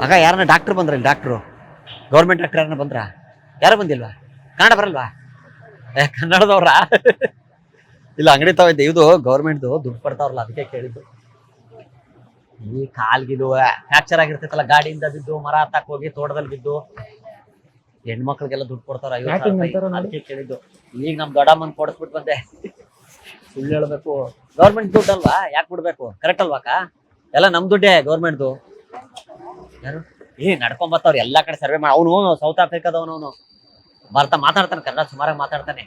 ಆಗ ಯಾರನ್ನ ಡಾಕ್ಟರ್ ಬಂದ್ರ ಡಾಕ್ಟ್ರು ಗೌರ್ಮೆಂಟ್ ಡಾಕ್ಟರ್ ಯಾರನ್ನ ಬಂದ್ರ ಯಾರು ಬಂದಿಲ್ವಾ ಕನ್ನಡ ಬರಲ್ವಾ ಕನ್ನಡದವ್ರ ಇಲ್ಲ ಅಂಗಡಿ ತಗೋಯ್ದೆ ಇದು ಗೌರ್ಮೆಂಟ್ದು ದುಡ್ಡು ಕೊಡ್ತಾವ್ರಲ್ಲ ಅದಕ್ಕೆ ಕೇಳಿದ್ದು ಈ ಕಾಲ್ಗಿದು ಫ್ರಾಕ್ಚರ್ ಆಗಿರ್ತೈತಲ್ಲ ಗಾಡಿಯಿಂದ ಬಿದ್ದು ಮರ ಹತ್ತಾಕ್ ಹೋಗಿ ತೋಟದಲ್ಲಿ ಬಿದ್ದು ಹೆಣ್ಮಕ್ಳಿಗೆಲ್ಲ ದುಡ್ಡು ಕೊಡ್ತಾರ ಅದಕ್ಕೆ ಕೇಳಿದ್ದು ಈಗ ನಮ್ ದೊಡ್ಡಮ್ಮನ್ ಕೊಡಿಸ್ಬಿಟ್ಟು ಬಂದೆ ಸುಳ್ಳು ಹೇಳ್ಬೇಕು ಗೌರ್ಮೆಂಟ್ ದುಡ್ಡು ಅಲ್ವಾ ಯಾಕೆ ಬಿಡ್ಬೇಕು ಕರೆಕ್ಟ್ ಅಲ್ವಾಕ ಎಲ್ಲ ನಮ್ ದುಡ್ಡೇ ಗೌರ್ಮೆಂಟ್ದು ಯಾರು ನಡ್ಕೊಂಡ್ ಬರ್ತಾವ್ರು ಎಲ್ಲಾ ಕಡೆ ಸರ್ವೆ ಮಾಡಿ ಅವನು ಸೌತ್ ಆಫ್ರಿಕಾದವನು ಮಾತಾಡ್ತಾನೆ ಕನ್ನಡ ಸುಮಾರಾಗಿ ಮಾತಾಡ್ತಾನೆ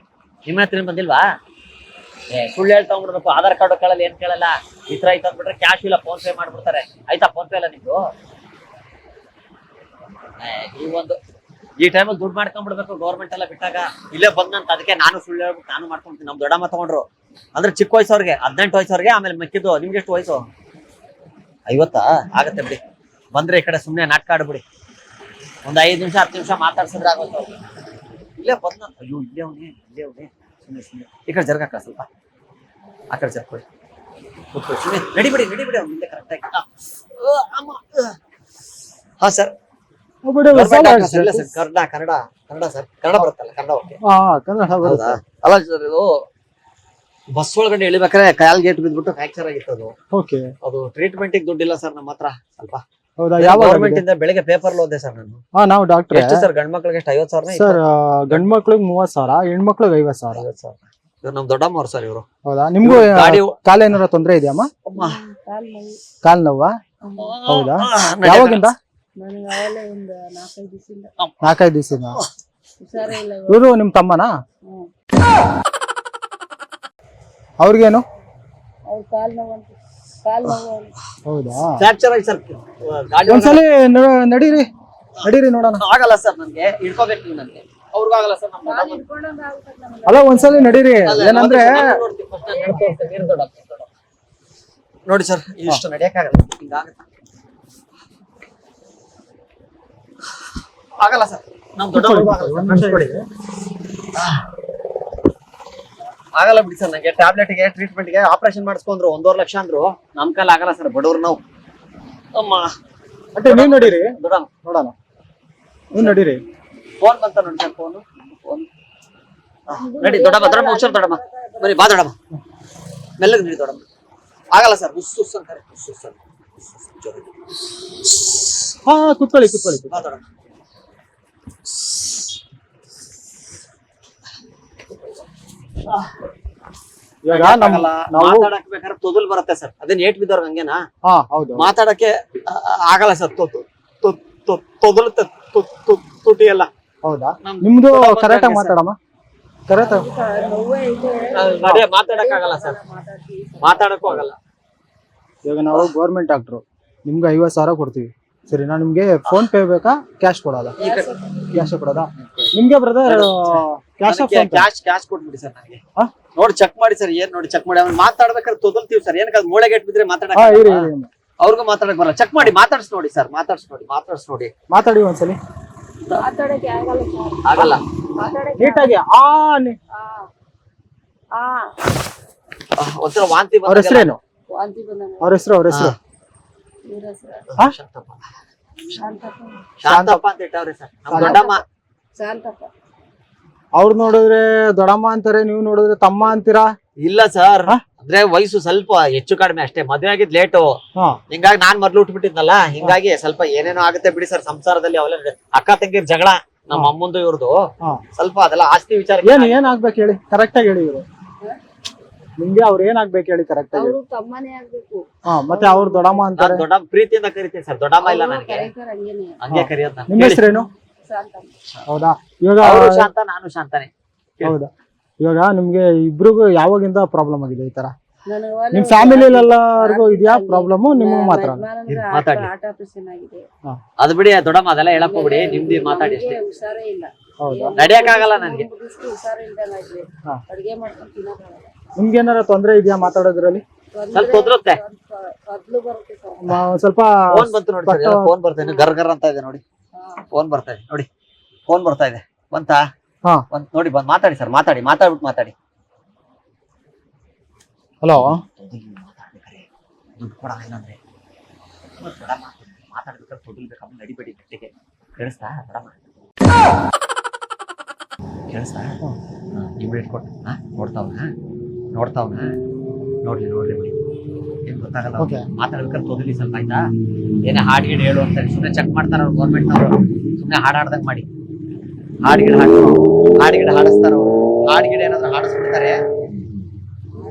ನಿಮ್ಮ ಹತ್ರ ಬಂದಿಲ್ವಾ ಸುಳ್ಳು ಹೇಳ್ತಾ ಹೋಗ್ಬಿಡ್ಬೇಕು ಆಧಾರ್ ಕಾರ್ಡ್ ಕೇಳಲ್ಲ ಏನ್ ಕೇಳಲ್ಲ ಈ ತರ ಐತ ಅಂದ್ಬಿಟ್ರೆ ಕ್ಯಾಶ್ ಇಲ್ಲ ಫೋನ್ ಪೇ ಮಾಡ್ಬಿಡ್ತಾರೆ ಆಯ್ತಾ ಫೋನ್ ಪೇ ಇಲ್ಲ ನಿಮ್ದು ಈ ಟೈಮಲ್ಲಿ ದುಡ್ಡು ಮಾಡ್ಕೊಂಡ್ಬಿಡ್ಬೇಕು ಗೌರ್ಮೆಂಟ್ ಎಲ್ಲ ಬಿಟ್ಟಾಗ ಇಲ್ಲೇ ಬಂದಂತ ಅದಕ್ಕೆ ನಾನು ಸುಳ್ಳು ಹೇಳ್ಬಿಟ್ಟು ನಾನು ಮಾಡ್ಕೊಂತೀನಿ ನಮ್ ದೊಡ್ಡಮ್ಮ ತಗೊಂಡ್ರು ಅಂದ್ರೆ ಚಿಕ್ಕ ವಯಸ್ಸವ್ರಿಗೆ 18 ವಯಸ್ಸವ್ರಿಗೆ ಆಮೇಲೆ ಮೆಕ್ಕಿದ್ದು ನಿಮ್ಗೆ ಎಷ್ಟು ವಯಸ್ಸು 50 ಆಗತ್ತೆ ಬಿಡಿ ಬಂದ್ರೆ ಈ ಕಡೆ ಸುಮ್ನೆ ನಾಟಕ ಆಡ್ಬಿಡಿ ಒಂದ್ 5 ನಿಮಿಷ 10 ನಿಮಿಷ ಮಾತಾಡ್ಸಿದ್ರೆ ಆಗೋದು ಇಲ್ಲೇ ಬಂದಂತ ಅಯ್ಯೋ ಇಲ್ಲೇ ಅವನೇ ಸುಮ್ಮನೆ ಈ ಕಡೆ ಜರ್ಗಾಕ ಸ್ವಲ್ಪ ಆ ಕಡೆ ಜರ್ಕೊಳ್ಳಿ ಕೂತ್ಕೊಳ್ಳಿ ಸುಮ್ಮನೆ ನಡಿಬಿಡಿ ಅವ್ನು ಮುಂದೆ ಕರೆಕ್ಟ್ ಆಗಿ ಹಾ ಸರ್ ಕನ್ನಡ ಸರ್ ಕನ್ನಡ ಬರುತ್ತಲ್ಲ ಕನ್ನಡ ಓಕೆ ಅಲ್ಲ ಸರ್ ಇದು ಬಸ್ ಒಳಗಡೆ ಇಳಿಬೇಕಾದ್ರೆ ಕಾಲ್ ಗೇಟ್ ಬಿದ್ಬಿಟ್ಟು ಫ್ರಾಕ್ಚರ್ ಆಗಿತ್ತು ಅದು ಟ್ರೀಟ್ಮೆಂಟ್ ದುಡ್ಡಿಲ್ಲ ಸರ್ ನಮ್ಮ ಹತ್ರ ಸ್ವಲ್ಪ ಗವರ್ಮೆಂಟ್ ಇಂದ ಬೆಳಿಗ್ಗೆ ಪೇಪರ್ ಓದಿದೆ ಸರ್ ನಾನು ನಾವು ಡಾಕ್ಟರ್ ಎಷ್ಟು ಸರ್ ಗಂಡ್ ಮಕ್ಳಿಗೆ ಎಷ್ಟು 50,000 ಸರ್ ಗಂಡ್ ಮಕ್ಳಿಗೆ 30,000 ಹೆಣ್ಮಕ್ಳಿಗೆ 50,000 ಇವ್ರು ನಮ್ ದೊಡ್ಡಮ್ಮ ಅವ್ರು ಸರ್ ಇವರು ಹೌದಾ ನಿಮ್ಗೂ ಗಾಡಿ ಕಾಲ ಏನಾರ ತೊಂದ್ರೆ ಇದೆಯಮ್ಮ ಕಾಲ್ ನೋವಾ ಹೌದಾ ಯಾವಾಗಿಂದ 4-5 ದಿವಸದಿಂದ ಇವರು ನಿಮ್ ತಮ್ಮನಾ ಅವ್ರಿಗೇನು ಹೌದಾ ಫ್ರಾಕ್ಚರ್ ಆಗಿ ಸರ್ ಒಂದ್ಸಲಿ ನಡೀರಿ ನೋಡೋಣ ಆಗಲ್ಲ ಸರ್ ನನ್ಗೆ ಇಟ್ಕೋಬೇಕು ನನ್ಗೆ ಅವ್ರಿಗಾಗಲ್ಲ ಸರ್ ಅಲ್ಲ ಒಂದ್ಸಲಿ ನಡೀರಿ ಏನಂದ್ರೆ ನೋಡಿ ಸರ್ ಇಷ್ಟು ನಡಿಯಕ್ಕಾಗಲ್ಲ ಹಿಂಗಾಗತ್ತೆ ಆಗಲ್ಲ ಸರ್ ನಮ್ ದೊಡ್ಡ ಆಗಲ್ಲ ಬಿಡಿ ಸರ್ ನಂಗೆ ಟ್ಯಾಬ್ಲೆಟ್ಗೆ ಟ್ರೀಟ್ಮೆಂಟ್ಗೆ ಆಪರೇಷನ್ ಮಾಡಿಸ್ಕೊಂಡ್ರು 1.5 ಲಕ್ಷ ಅಂದ್ರು ನಮ್ ಕಾಲ ಆಗಲ್ಲ ಸರ್ ಬಡವ್ರು ನಾವು ಅಮ್ಮ అంటే ನೀವ್ ನಡೀರಿ ನೋಡೋಣ ನೀವ್ ನಡೀರಿ ಫೋನ್ ಬಂತ ನೋಡಿ ಸರ್ ಫೋನ್ ನಡಿ ದೊಡ್ಡಮ್ಮ ಹುಷಾರ್ ದೊಡ್ಡಮ್ಮ ಬರೀ ಬಾ ದೊಡ್ಡಮ್ಮ ಮೆಲ್ಲಗೆ ನಡಿ ದೊಡ್ಡಮ್ಮ ಆಗಲ್ಲ ಸರ್ ಹುಸ್ ಅಂತಾರೆ ಹಾ ಕೂತ್ಕೊಳ್ಳಿ ಬಾ ದೊಡ್ಡಮ್ಮ ಮಾತಾಡಕ್ ಬೇಕಾದ್ರೆ ತೊದಲ್ ಬರುತ್ತೆ ಸರ್ ಅದೇನ್ ಏಟ್ ಬಿದ್ದವ್ರ ಹಂಗೇನಾ ಮಾತಾಡಕ್ಕೆ ಆಗಲ್ಲ ಸರ್ ತೊದಲ್ ತುಟಿ ಎಲ್ಲ ಹೌದಾ ನಿಮ್ದು ಕರೆಕ್ಟ್ ಆಗಿ ಮಾತಾಡಮ್ಮ ಕರೆಕ್ಟ್ ಮಾತಾಡಕ್ ಆಗಲ್ಲ ಸರ್ ಮಾತಾಡಕ್ಕೂ ಆಗಲ್ಲ ಇವಾಗ ನಾವು ಗೌರ್ಮೆಂಟ್ ಡಾಕ್ಟ್ರು ನಿಮ್ಗೆ 50,000 ಕೊಡ್ತೀವಿ ಸರಿ ನಾ ನಿಮ್ಗೆ ಫೋನ್ ಪೇ ಬೇಕಾ ಕ್ಯಾಶ್ ಕೊಡೋದಾ ಕ್ಯಾಶ್ ಕೊಡೋದಾ ನಿಮ್ಗೆ ಬ್ರದರ್ ಕ್ಯಾಶ್ ಕೊಟ್ಬಿಡಿ ಸರ್ ನನಗೆ ನೋಡಿ ಚೆಕ್ ಮಾಡಿ ಸರ್ ಏನ್ ನೋಡಿ ಚೆಕ್ ಮಾಡಿ ಅವ್ನು ಮಾತಾಡ್ಬೇಕಾದ್ರೆ ತೊದಲ್ತೀವಿ ಸರ್ ಏನಕ್ಕೆ ಮೂಳೆಗೆ ಇಟ್ಬಿದ್ರೆ ಮಾತಾಡಕ್ ಅವ್ರಿಗೂ ಮಾತಾಡಕ್ ಬರಲ್ಲ ಚೆಕ್ ಮಾಡಿ ಮಾತಾಡ್ಸ್ ನೋಡಿ ಸರ್ ಮಾತಾಡ್ಸ್ ನೋಡಿ ಮಾತಾಡಿ ಒಂದ್ಸಲಿ ಆಗಲ್ಲ ನೀಟಾಗಿ ಒಂಥರ ವಾಂತಿ ಅವ್ರ ಹೆಸರೇನು ಅವ್ರ ಹೆಸರು ಶಾಂತಪ್ಪ ಅಂತ ಇಟ್ಟವ್ರಿ ಸರ್ ನಮ್ ದೊಡ್ಡಮ್ಮ ಅವ್ರು ನೋಡಿದ್ರೆ ದೊಡ್ಡಮ್ಮ ಅಂತಾರೆ ನೀವು ನೋಡಿದ್ರೆ ತಮ್ಮ ಅಂತೀರಾ ಇಲ್ಲ ಸರ್ ಅಂದ್ರೆ ವಯಸ್ಸು ಸ್ವಲ್ಪ ಹೆಚ್ಚು ಕಡಿಮೆ ಅಷ್ಟೇ ಮದ್ವೆ ಆಗಿದ್ ಲೇಟು ಹಿಂಗಾಗಿ ನಾನ್ ಮೊದ್ಲು ಹುಟ್ಬಿಟ್ಟಿದ್ನಲ್ಲ ಹಿಂಗಾಗಿ ಸ್ವಲ್ಪ ಏನೇನೋ ಆಗುತ್ತೆ ಬಿಡಿ ಸರ್ ಸಂಸಾರದಲ್ಲಿ ಅವೆಲ್ಲ ಅಕ್ಕ ತಂಗಿರ್ ಜಗಳ ನಮ್ಮ ಅಮ್ಮಂದು ಇವ್ರದು ಸ್ವಲ್ಪ ಅದೆಲ್ಲ ಆಸ್ತಿ ವಿಚಾರ ಏನ್ ಆಗ್ಬೇಕು ಹೇಳಿ ಕರೆಕ್ಟ್ ಆಗಿ ಹೇಳಿ ಇವರು ನಿಮ್ಗೆ ಅವ್ರ ಏನ್ ಆಗ್ಬೇಕು ಹೇಳಿ ಕರೆಕ್ಟ್ ಆಗಿ ಮತ್ತೆ ಅವ್ರು ದೊಡ್ಡಮ್ಮ ಅಂತಾರೆ ದೊಡ್ಡಮ್ಮ ಪ್ರೀತಿಯಿಂದ ಕರಿತೀನಿ ಸರ್ ದೊಡ್ಡಮ್ಮ ಇಲ್ಲ ನನಗೆ ಹಂಗೆ ಕರಿಯೋದ್ ನಿಮ್ಮ ಹೆಸರೇನು ಹೌದಾ ಇವಾಗ ಶಾಂತ ನಾನು ಶಾಂತಾನೆ ಹೌದಾ ಇವಾಗ ನಿಮ್ಗೆ ಇಬ್ರಿಗೂ ಯಾವಾಗಿಂದ ಪ್ರಾಬ್ಲಮ್ ಆಗಿದೆ ಈ ತರ ನಿಮ್ ಫ್ಯಾಮಿಲಿಯಲ್ಲೆಲ್ಲರಿಗೂ ಇದೆಯಾ ಪ್ರಾಬ್ಲಮ್ ನಿಮ್ಗೆ ಮಾತ್ರ ಮಾತಾಡಿ ಅದು ಬಿಡಿ ದೊಡ್ಡಮ್ಮ ಅದೆಲ್ಲ ಹೇಳಕ್ ಹೋಗ್ಬಿಡಿ ನಿಮ್ದು ಮಾತಾಡಿ ಅಷ್ಟೇ ನಡಿಯಕ್ ಆಗಲ್ಲ ನನ್ಗೆ ನಿಮ್ಗೆ ಏನಾರ ತೊಂದ್ರೆ ಇದೆಯಾ ಮಾತಾಡೋದ್ರಲ್ಲಿ ಸ್ವಲ್ಪ ತೊದ್ರುತ್ತೆ ಸ್ವಲ್ಪ ಫೋನ್ ಬಂತು ನೋಡಿ ಫೋನ್ ಬರ್ತಾ ಇದೆ ಗರ್ ಅಂತ ಇದೆ ನೋಡಿ ಫೋನ್ ಬರ್ತಾ ಇದೆ ನೋಡಿ ಫೋನ್ ಬರ್ತಾ ಇದೆ ಬಂತಾ ನೋಡಿ ಬಂದ್ ಮಾತಾಡಿ ಸರ್ ಮಾತಾಡ್ಬಿಟ್ಟು ಮಾತಾಡಿ ಹಲೋ ದುಡ್ಡು ಕೊಡಲ್ಲ ಏನಂದ್ರೆ ಮಾತಾಡ್ಬೇಕಾದ್ರೆ ತೊದಲ್ಬೇಕು, ಆಮೇಲೆ ನಡಿಬೇಡಿ ಗಟ್ಟಿಗೆ. ಕೇಳಿಸ್ತಾ ದೊಡ್ಡಮ್ಮ? ಕೇಳಿಸ್ತಾ? ಇಮಿಡಿಯೇಟ್ ಕೊಟ್ಟು ನೋಡ್ತಾವನ ನೋಡ್ಲಿ ಬಿಡಿ, ಏನ್ ಗೊತ್ತಾಗಲ್ಲ. ಮಾತಾಡ್ಬೇಕಾದ್ರೆ ತೊದಲಿ ಸ್ವಲ್ಪ, ಆಯ್ತಾ? ಏನೇ ಹಾಡ್ ಗೀಡ್ ಹೇಳು ಅಂತಾರೆ, ಸುಮ್ಮನೆ ಚೆಕ್ ಮಾಡ್ತಾರ ಅವ್ರು ಗೌರ್ಮೆಂಟ್ನವರು. ಸುಮ್ಮನೆ ಹಾಡ್ದಂಗ್ ಮಾಡಿ, ಹಾಡ್ಗಿಡ್ ಹಾಡಿಸ್ತಾರ ಅವ್ರು. ಹಾಡ್ಗಿಡ್ ಏನಾದ್ರು ಹಾಡಿಸ್ಬಿಡ್ತಾರೆ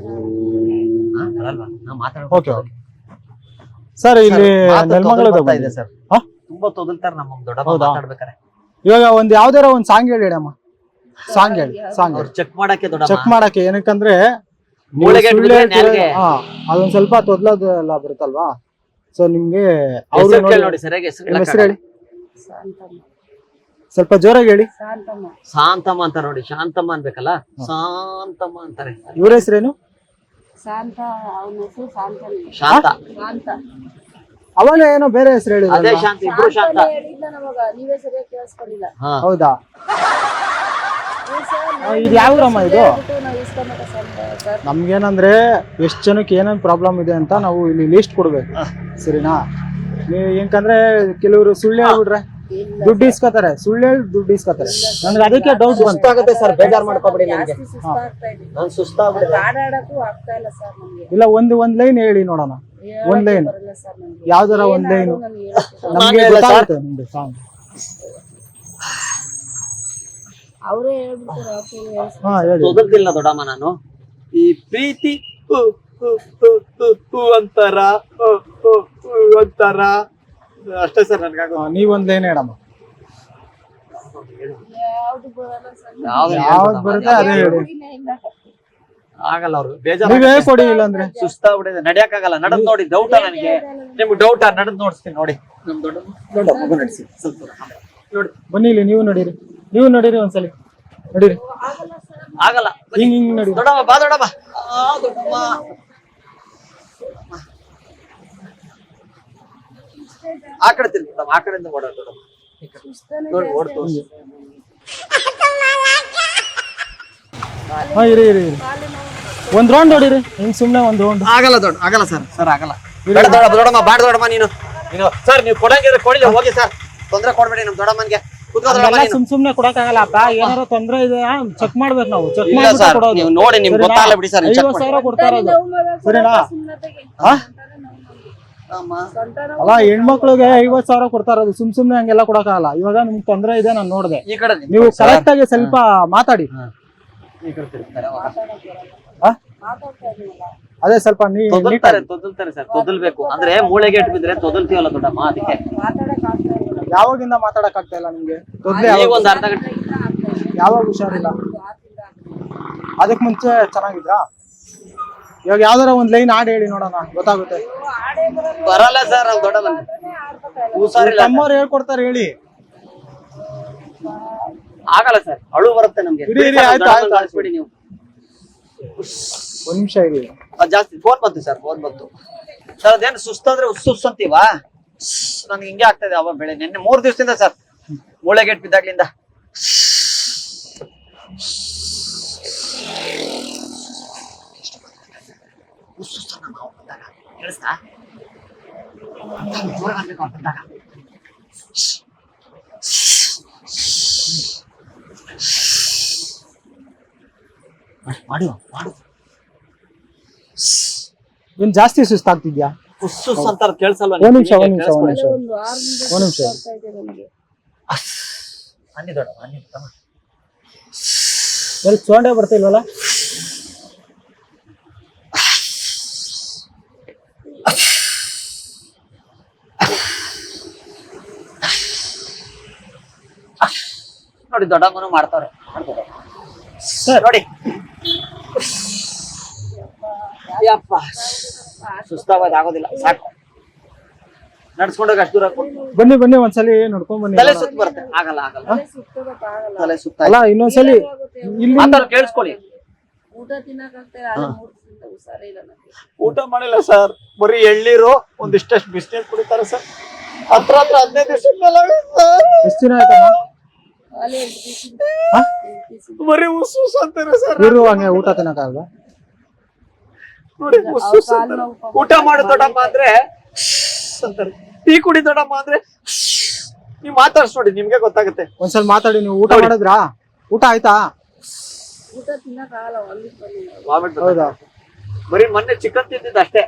ಬರಲ್ವಾ? ನಾವು ಮಾತಾಡ್ಬೇಕು ಸರ್. ಇಲ್ಲಿ ಇದೆ ಸರ್, ತುಂಬಾ ತೊದಲ್ತಾರ ನಮ್ಮ ದೊಡ್ಡಮ್ಮ ಮಾತಾಡ್ಬೇಕಾರೆ. ಇವಾಗ ಒಂದ್ ಯಾವ್ದಾರ ಒಂದ್ ಸಾಂಗ್ ಹೇಳಿ ಅಮ್ಮ. ಸಾಂಗ್ ಚೆಕ್ ಮಾಡಕ್ಕೆ ಚೆಕ್ ಮಾಡಕ್ಕೆ ಏನಕ್ಕಂದ್ರೆ ಅದೊಂದ್ ಸ್ವಲ್ಪ ತೊದ್ಲದೆಲ್ಲ ಬರುತ್ತಲ್ವಾ, ಸೊ ನಿಮ್ಗೆ ನೋಡಿ ಸರಿಯಾಗಿ ಹೆಸರು ಹೇಳಿ, ಸ್ವಲ್ಪ ಜೋರಾಗಿ ಹೇಳಿ. ಶಾಂತಮ್ಮ ಅಂತಾರ ನೋಡಿ, ಶಾಂತಮ್ಮ ಅನ್ಬೇಕಲ್ಲ, ಶಾಂತಮ್ಮ ಅಂತಾರೆ. ಇವ್ರ ಹೆಸರೇನು? ಶಾಂತ. ಅವಾಗ ಏನೋ ಬೇರೆ ಹೆಸರು ಹೇಳಿ. ಅದೇ ಶಾಂತ, ಇಬ್ರು ಶಾಂತ. ಹೌದಾ? ಇದು ಯಾವ್ರಮ್ಮ ಇದು? ನಮ್ಗೇನಂದ್ರೆ ಎಷ್ಟ್ ಜನಕ್ಕೆ ಏನೇನ್ ಪ್ರಾಬ್ಲಮ್ ಇದೆ ಅಂತ ನಾವು ಇಲ್ಲಿ ಲಿಸ್ಟ್ ಕೊಡ್ಬೇಕು, ಸರಿನಾ? ಏನಕಂದ್ರೆ ಕೆಲವರು ಸುಳ್ಳು ಹೇಳ್ಬಿಟ್ರೆ ದುಡ್ಡು ಇಸ್ಕೊತಾರೆ, ಸುಳ್ಳು ಹೇಳಿ ದುಡ್ಡು ಇಸ್ಕೊತಾರೆ. ನನ್ಗೆ ಅದಕ್ಕೆ ಡೌಟ್ ಬಂತಾಗುತ್ತೆ ಸರ್, ಬೇಜಾರ್ ಮಾಡ್ಕೊಬೇಡಿ. ನನಗೆ ನಾನು ಸುಸ್ತಾಗ್ಬಿಟ್ಟಿದೆ. ಇಲ್ಲ, ಒಂದ್ ಲೈನ್ ಹೇಳಿ ನೋಡೋಣ. ಒಂದ್ ಲೈನ್, ಯಾವ್ದಾರ ಒಂದ್ ಲೈನ್ ನಮ್ಗೆ ಗೊತ್ತಾಗುತ್ತೆ ನಿಮ್ದು ಸಾಂಗ್. ತೊದಲ್ತಿಲ್ಲ ದೊಡ್ಡಮ್ಮ ನಾನು. ಈ ಪ್ರೀತಿ ಅಂತಾರ ಅಷ್ಟೇ ಸರ್ ನನ್ಗಾಗ. ನೀವೊಂದ್ ಲೈನ್ ಹೇಳಮ್ಮ. ಯಾವ್ದು ಬರುತ್ತೆ ಅದೇ ಹೇಳಿ. ಆಗಲ್ಲ, ಅವ್ರು ಬೇಜಾರು ನೀವೇ ಕೊಡಿ, ಇಲ್ಲ ಅಂದ್ರೆ ಸುಸ್ತಾಗ್ಬಿಟ್ಟಿದೆ, ನಡಿಯಕ್ ಆಗಲ್ಲ. ನಡದ್ ನೋಡಿ, ಡೌಟ ನನಗೆ. ನಿಮ್ಗೆ ಡೌಟ? ನಡದ್ ನೋಡ್ಸ್ತೀನಿ ನೋಡಿ. ನಮ್ ದೊಡ್ಡ ಮಗು ನಡ್ಸಿ ಸ್ವಲ್ಪ ನೋಡಿ. ಬನ್ನಿ ಇಲ್ಲಿ, ನೀವು ನಡೀರಿ ಒಂದ್ಸಲಿ, ನಡೀರಿ. ಆಗಲ್ಲ, ಹಿಂಗ್ ನಡಿ. ದೊಡ್ಡಮ್ಮ ಬಾ, ದೊಡ್ಡಮ್ಮ. ದೊಡ್ಡಮ್ಮ ಆ ಕಡೆ ತಿರ್ಗಿ, ಆ ಕಡೆಯಿಂದ ಓಡಾಡ ದೊಡ್ಡಮ್ಮ. ನೋಡಿ ಓಡ್ ತೋರಿಸಿ. ಇರಿ ಒಂದ್ ರೌಂಡ್ ಹೊಡಿರಿ. ಹಿಂಗ್ ಸುಮ್ನೆ ಒಂದ್ ರೌಂಡ್ ಆಗಲ್ಲ ಸರ್ ಆಗಲ್ಲ. ದೊಡ್ಡಮ್ಮ ಬಾಡ ದೊಡ್ಡಮ್ಮ, ನೀನು ಸರ್ ನೀವು ಕೊಡಂಗಿದ್ರೆ ಕೊಡಿ, ಹೋಗಿ ಸರ್. ತೊಂದ್ರೆ ಕೊಡ್ಬೇಡಿ ನಮ್ ದೊಡ್ಡಮ್ಮನ್ಗೆ. ಸುಮ್ನೆ ಕೊಡಕ್ಕಾಗಲ್ಲಪ್ಪ, ಏನಾರ ತೊಂದ್ರೆ ಇದೆ ಚೆಕ್ ಮಾಡ್ಬೇಕು ನಾವು. ಚೆಕ್ ನೀವು ನೋಡಿ, ನಿಮ್ಗೆ ಗೊತ್ತಾಗಲ್ಲ ಬಿಡಿ ಸರ್. 50,000 ಕೊಡ್ತಾ ಇರೋದು, ಸರಿನಾ? ಅಲ್ಲ, ಹೆಣ್ಮಕ್ಳಿಗೆ 50,000 ಕೊಡ್ತಾ ಇರೋದು, ಸುಮ್ನೆ ಹಂಗೆಲ್ಲ ಕೊಡಕ್ಕಾಗಲ್ಲ. ಇವಾಗ ನಿಮ್ಗೆ ತೊಂದ್ರೆ ಇದೆ, ನಾನು ನೋಡ್ದೆ. ನೀವು ಕರೆಕ್ಟ್ ಆಗಿ ಸ್ವಲ್ಪ ಮಾತಾಡಿ. ಅದೇ ಸ್ವಲ್ಪ ತೊದಲ್ತಾರೆ ಸರ್, ತೊದಲ್ಬೇಕು ಅಂದ್ರೆ ಮೂಳೆಗೆ ಇಟ್ಟು ಬಿದ್ರೆ ತೊದಲ್ತೀವಲ್ಲ ದೊಡ್ಡಮ್ಮ, ಅದಕ್ಕೆ. ಯಾವಾಗಿಂದ ಮಾತಾಡಕ್ ಆಗ್ತಾ ಇಲ್ಲ ನಿಮ್ಗೆ? ಒಂದ್ ಅರ್ಧ ಗಂಟೆ. ಯಾವಾಗ ಹುಷಾರಿಲ್ಲ? ಅದಕ್ ಮುಂಚೆ ಚೆನ್ನಾಗಿದ್ರಾ? ಇವಾಗ ಯಾವ್ದಾರ ಒಂದ್ ಲೈನ್ ಹಾಡ್ ಹೇಳಿ ನೋಡೋಣ, ಗೊತ್ತಾಗುತ್ತೆ. ಬರಲ್ಲ ಸರ್, ದೊಡ್ಡಮ್ಮ ತಮ್ಮವ್ರು ಹೇಳ್ಕೊಡ್ತಾರೆ, ಹೇಳಿ. ಆಗಲ್ಲ ಸರ್, ಅಳು ಬರುತ್ತೆ ನಮ್ಗೆ. ಆಯ್ತು ನೀವು ಒಂದ್ ನಿಮಿಷ ಹೇಳಿ. ಜಾಸ್ತಿ ಫೋನ್ ಬಂತು ಸರ್, ಫೋನ್ ಬಂತು ಸರ್. ಅದೇನು ಸುಸ್ತಾದ್ರೆ ಉಸ್ಸುಸ್ ಅಂತೀವಾ? ನನ್ಗೆ ಹಿಂಗೆ ಆಗ್ತದೆ ಅವ ಬೆಳೆ. ನಿನ್ನೆ 3 ದಿವಸದಿಂದ ಸರ್, ಮೂಳೆಗೇಟ್ ಬಿದ್ದಾಗ್ಲಿಂದ. ಕೇಳಿಸ್ತಾ? ಮಾಡು ಏನ್ ಜಾಸ್ತಿ ಸುಸ್ತಾಗ್ತಿದ್ಯಾ? ಸುಸ್ ಅಂತಾರ, ಕೇಳಿಸಲ್ವಾ? ಒಂದ್ ನಿಮಿಷ ಅನ್ನಿ ದೊಡ್ಡಮ್ಮ, ಅನ್ನಿ ತಮ್ಮ. ಎಲ್ಲಿ ಸೋಂಡೆ ಬರ್ತಿಲ್ವಲ್ಲ? ನೋಡಿ ದೊಡ್ಡಮ್ಮನು ಮಾಡ್ತಾರೆ ನೋಡಿ. ಯಪ್ಪ, ಸುಸ್ತಾಗೋದು ಆಗೋದಿಲ್ಲ, ಸಾಕು. ನಡ್ಸ್ಕೊಂಡೋಗಿ ಅಷ್ಟು ದೂರ ಬನ್ನಿ ಒಂದ್ಸಲಿ ನೋಡ್ಕೊಂಡ್ ಬನ್ನಿ. ತಲೆ ಸುತ್ತ ಬರುತ್ತೆ. ಆಗಲ್ಲ ತಲೆ ಸುತ್ತ. ಅಲ್ಲ, ಇನ್ನೊಂದ್ಸಲಿ ಇಲ್ಲಿ ಕೇಳಿಸ್ಕೊಳ್ಳಿ. ಊಟ ಮಾಡಿಲ್ಲ ಸರ್, ಬರೀ ಎಳ್ಳೀರು ಒಂದಿಷ್ಟಷ್ಟು ಬಿಸಿನೀರು ಕುಡಿತಾರೆ ಸರ್. ಹತ್ರ 15 ದಿವಸ ಎಷ್ಟು ದಿನ ಆಯ್ತಮ್ಮ? ಬರೀ ಉಸ್ಸುಸ್ ಅಂತಾರೆ ಸರ್. ಹಂಗೆ ಊಟ ತಿನ್ನಕ್ಕಾಗಲ್ಲ ನೋಡಿ, ಊಟ ಮಾಡು ದೊಡ್ಡಮ್ಮ ಅಂದ್ರೆ ಅಂತಾರೆ. ಟೀ ಕುಡಿ ದೊಡ್ಡಮ್ಮ ಅಂದ್ರೆ ನೀವ್ ಮಾತಾಡ್ಸ್ ನೋಡಿ, ನಿಮ್ಗೆ ಗೊತ್ತಾಗುತ್ತೆ. ಒಂದ್ಸಲ ಮಾತಾಡಿ. ನೀವು ಊಟ ಮಾಡಿದ್ರಾ? ಊಟ ಆಯ್ತಾ? ವಾಮಿಟ್ ಹೌದಾ? ಬರೀ ಮೊನ್ನೆ ಚಿಕನ್ ತಿಂದಿದ್ದು ಅಷ್ಟೇ,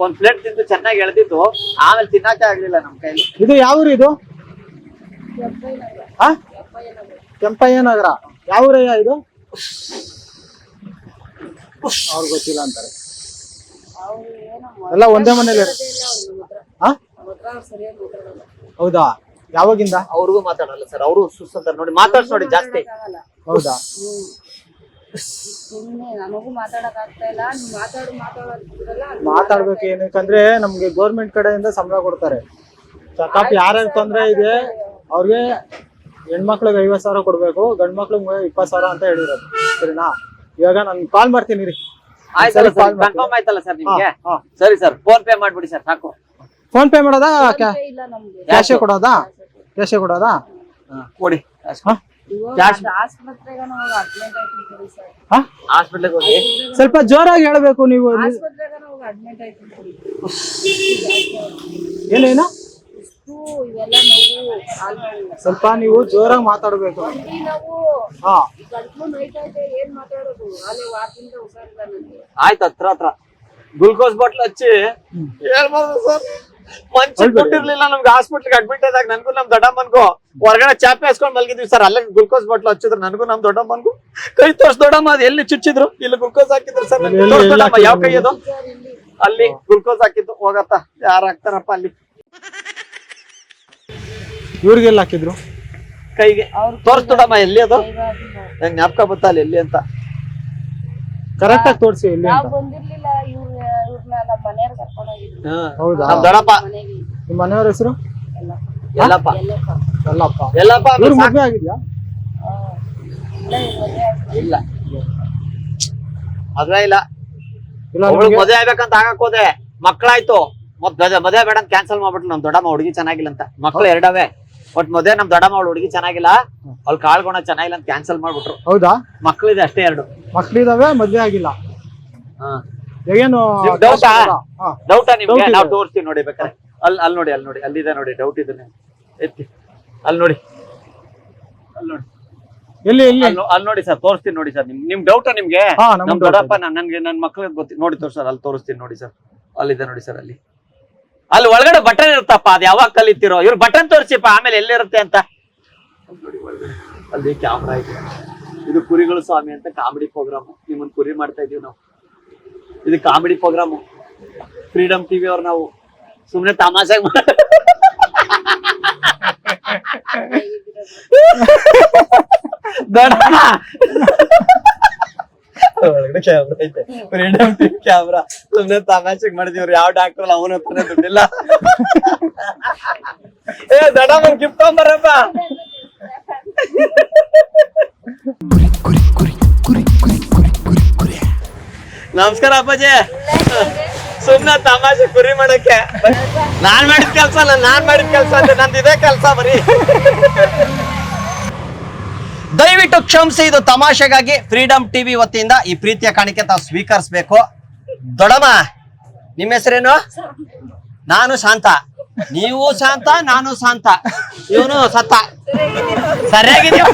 ಒಂದ್ ಪ್ಲೇಟ್ ತಿಂದು ಚೆನ್ನಾಗಿ ಎಳ್ದಿದ್ದು, ಆಮೇಲೆ ತಿನ್ನಕ್ಕೆ ಆಗ್ಲಿಲ್ಲ ನಮ್ ಕೈಲಿ. ಇದು ಯಾವ ಊರು ಇದು? ಕೆಂಪಯ್ಯ ನಗರ. ಯಾವ ಊರಯ್ಯ ಇದು? ಅವ್ರಿಗೆ ಗೊತ್ತಿಲ್ಲ ಅಂತಾರೆ. ಎಲ್ಲ ಒಂದೇ ಮನೇಲಿ. ಹೌದಾ? ಯಾವಾಗಿಂದ? ಅವ್ರಿಗೂ ಮಾತಾಡಲ್ಲ ಸರ್, ಅವರು ಸುಸ್ತಾರ ನೋಡಿ, ಮಾತಾಡ್ಸ್ ನೋಡಿ ಜಾಸ್ತಿ. ಹೌದಾ? ಮಾತಾಡ್ಬೇಕು. ಏನಕ್ಕಂದ್ರೆ ನಮ್ಗೆ ಗೌರ್ಮೆಂಟ್ ಕಡೆಯಿಂದ ಸಂಬಳ ಕೊಡ್ತಾರೆ. ಚೆಕಪ್ ಯಾರ್ಯಾರು ತೊಂದ್ರೆ ಇದೆ ಅವ್ರಿಗೆ ಹೆಣ್ಮಕ್ಳಿಗೆ 50,000 ಕೊಡ್ಬೇಕು, ಗಂಡ್ ಮಕ್ಳಿಗೆ 20,000 ಅಂತ ಹೇಳಿರೋದು. ಸರಿನಾ? ಇವಾಗ ನಾನು ಕಾಲ್ ಮಾಡ್ತೀನಿ ರೀ. ಆಯ್ತಲ್ಲ ಸರ್, ಕನ್ಫರ್ಮ್ ಆಯ್ತಲ್ಲ ಸರ್ ನಿಮ್ಗೆ? ಸರಿ ಸರ್, ಫೋನ್ ಪೇ ಮಾಡ್ಬಿಡಿ ಸರ್ ಸಾಕು. ಫೋನ್ ಪೇ ಮಾಡೋದಾ? ಕ್ಯಾಶೇ ಕೊಡೋದಾ? ಕ್ಯಾಶೇ ಕೊಡೋದಾ? ಕೊಡಿ ಹಾಸ್ಪಿಟ್ಲಿಗೆ ಹೋಗಿ. ಸ್ವಲ್ಪ ಜೋರಾಗಿ ಹೇಳ್ಬೇಕು ನೀವು. ಏನೇನು? ಸ್ವಲ್ಪ ನೀವು ಜೋರಾಗಿ ಮಾತಾಡ್ಬೇಕು. ಹಾ ಆಯ್ತು, ಹತ್ರ ಗ್ಲೂಕೋಸ್ ಬಾಟ್ಲ್ ಹಚ್ಚಿ ಹೇಳ್ಬೋದು ಸರ್. ಮಂಚ ಕೊಟ್ಟಿರ್ಲಿಲ್ಲ ನಮ್ಗೆ, ಹಾಸ್ಪಿಟ್ಲಿಗೆ ಅಡ್ಮಿಟ್ ಆದಾಗ ನನ್ಗೂ ನಮ್ ದೊಡ್ಡಮ್ಮನ್ಗೂ ಹೊರಗಡೆ ಚಾಪೆ ಹಾಸ್ಕೊಂಡ್ ಮಲ್ಗಿದ್ವಿ ಸರ್. ಅಲ್ಲೇ ಗ್ಲೂಕೋಸ್ ಬಾಟ್ಲ್ ಹಚ್ಚಿದ್ರು ನನಗೂ ನಮ್ ದೊಡ್ಡಮ್ಮನ್ಗೂ. ಕೈ ತೋರ್ಸ್ ದೊಡ್ಡಮ್ಮ, ಅದು ಎಲ್ಲಿ ಚುಚ್ಚಿದ್ರು? ಇಲ್ಲಿ ಗ್ಲೂಕೋಸ್ ಹಾಕಿದ್ರು ಸರ್. ಯಾವ ಕೈ ಅದು? ಅಲ್ಲಿ ಗ್ಲೂಕೋಸ್ ಹಾಕಿದ್ದು. ಹೋಗತ್ತ, ಯಾರು ಹಾಕ್ತಾರಪ್ಪ ಅಲ್ಲಿ? ಇವ್ರಿಗೆಲ್ಲ ಹಾಕಿದ್ರು ಕೈಗೆ. ತೋರ್ಸ್ ದೊಡ್ಡಮ್ಮ, ಎಲ್ಲಿ ಅದು? ನಂಗೆ ಜ್ಞಾಪಕ ಬತ್ತ ಅಲ್ಲಿ ಎಲ್ಲಿ ಅಂತ. ಕರೆಕ್ಟ್ ಆಗಿ ತೋರಿಸಿ ಎಲ್ಲಿ ಅಂತ. ಹೌದಾ? ನಮ್ ದೊಡ್ಡಪ್ಪ. ನಿಮ್ಮ ಮನೆಯವ್ರ ಹೆಸರು? ಎಲ್ಲಪ್ಪ. ಎಲ್ಲಪ್ಪ. ಎಲ್ಲಪ್ಪ. ಇವ್ರ ಮದ್ವೆ ಆಗಿದ್ಯಾ? ಇಲ್ಲ, ಮದ್ವೆ ಇಲ್ಲ. ಇಲ್ಲ. ಮದ್ವೆ ಆಗ್ಬೇಕಂತ ಆಗಕ್ ಹೋದೆ, ಮಕ್ಳಾಯ್ತು. ಮದ್ವೆ ಬೇಡ ಅಂತ ಕ್ಯಾನ್ಸಲ್ ಮಾಡ್ಬಿಟ್ಲು ನಮ್ ದೊಡ್ಡಮ್ಮ. ಹುಡುಗಿ ಚೆನ್ನಾಗಿಲ್ಲ ಅಂತ. ಮಕ್ಳು ಎರಡವೇ, ಒಟ್ ಮದ್ವೆ ನಮ್ ದೊಡ್ಡಮ್ಮ ಅವಳು ಹುಡುಗಿ ಚೆನ್ನಾಗಿಲ್ಲ, ಅವ್ಳು ಕಾಳ್ಗುಣ ಚೆನ್ನಾಗಿಲ್ಲ ಅಂತ ಕ್ಯಾನ್ಸಲ್ ಮಾಡ್ಬಿಟ್ರು. ಹೌದಾ? ಮಕ್ಳಿದೆ ಅಷ್ಟೇ, 2 ಮಕ್ಳಿದಾವೆ, ಮದ್ವೆ ಆಗಿಲ್ಲ. ಏನು ಡೌಟಾ ನಿಮ್ಗೆ? ನಾವು ತೋರಿಸ್ತೀವಿ ನೋಡಿ ಬೇಕಾದ್ರೆ. ಅಲ್ಲಿ ನೋಡಿ, ಅಲ್ಲಿದೆ ನೋಡಿ, ಡೌಟ್ ಇದೆ. ಎತ್ತಿ ಅಲ್ಲಿ ನೋಡಿ, ಎಲ್ಲಿ? ಅಲ್ಲಿ ನೋಡಿ ಸರ್, ತೋರಿಸ್ತೀನಿ ನೋಡಿ ಸರ್. ನಿಮ್ ಡೌಟಾ ನಿಮ್ಗೆ? ನಮ್ ದೊಡ್ಡಪ್ಪ ನನ್ಗೆ ನನ್ ಮಕ್ಳಿಗೆ ಗೊತ್ತಿ ನೋಡಿ ತೋರ್ಸರ್. ಅಲ್ಲಿ ತೋರಿಸ್ತೀನಿ ನೋಡಿ ಸರ್, ಅಲ್ಲಿದೆ ನೋಡಿ ಸರ್. ಅಲ್ಲಿ ಒಳಗಡೆ ಬಟನ್ ಇರುತ್ತಪ್ಪ, ಅದ್ ಯಾವಾಗ ಕಲಿತಿರೋ? ಇವ್ರು ಬಟನ್ ತೋರಿಸಿಪ್ಪ, ಆಮೇಲೆ ಎಲ್ಲಿರುತ್ತೆ ಅಂತ. ಅಲ್ಲಿ ಕ್ಯಾಮ್ರಾ ಇದೆ. ಇದು ಕುರಿಗಳು ಸ್ವಾಮಿ ಅಂತ ಕಾಮಿಡಿ ಪ್ರೋಗ್ರಾಮ್. ನಿಮ್ಮನ್ ಕುರಿ ಮಾಡ್ತಾ ಇದೀವಿ ನಾವು. ಇದು ಕಾಮಿಡಿ ಪ್ರೋಗ್ರಾಮು, ಫ್ರೀಡಮ್ ಟಿವಿ ಅವ್ರು. ನಾವು ಸುಮ್ನೆ ತಮಾಷೆಗೆ ಒಳಗಡೆ ಕ್ಯಾಮ್ರಾ ಐತೆ, ಫ್ರೀಡಮ್ ಟಿವಿ ಕ್ಯಾಮ್ರಾ. ಸುಮ್ನೆ ತಮಾಷೆಗೆ ಮಾಡಿದೀವ್ರಿ. ಯಾವ ಡಾಕ್ಟರ್ ಅವನ ಹತ್ರನೇ ದುಡ್ಡಿಲ್ಲ. ಏ ದೊಡ್ಡಮ್ಮನ್ ಗಿಫ್ಟ್ ತಗೊಂಬರಪ್ಪ. ನಮಸ್ಕಾರ ಅಪ್ಪಾಜಿ. ಸುಮ್ನೆ ತಮಾಷೆ ಕುರಿ ಮಾಡಕ್ಕೆ. ನಾನ್ ಮಾಡಿದ ಕೆಲ್ಸ ಅಲ್ಲ, ನಾನ್ ಮಾಡಿದ ಕೆಲ್ಸ ಅಂತ ನಂದು ಇದೇ ಕೆಲ್ಸ ಬರೀ. ದಯವಿಟ್ಟು ಕ್ಷಮಿಸಿ, ಇದು ತಮಾಷೆಗಾಗಿ ಫ್ರೀಡಮ್ ಟಿವಿ ವತಿಯಿಂದ ಈ ಪ್ರೀತಿಯ ಕಾಣಿಕೆ ತಾವು ಸ್ವೀಕರಿಸಬೇಕು. ದೊಡ್ಡಮ್ಮ, ನಿಮ್ಮ ಹೆಸರೇನು? ನಾನು ಶಾಂತ. ನೀವು ಶಾಂತ, ನಾನು ಶಾಂತ. ಇವನು ಸತ್ತ. ಸರಿಯಾಗಿದೆಯೋ?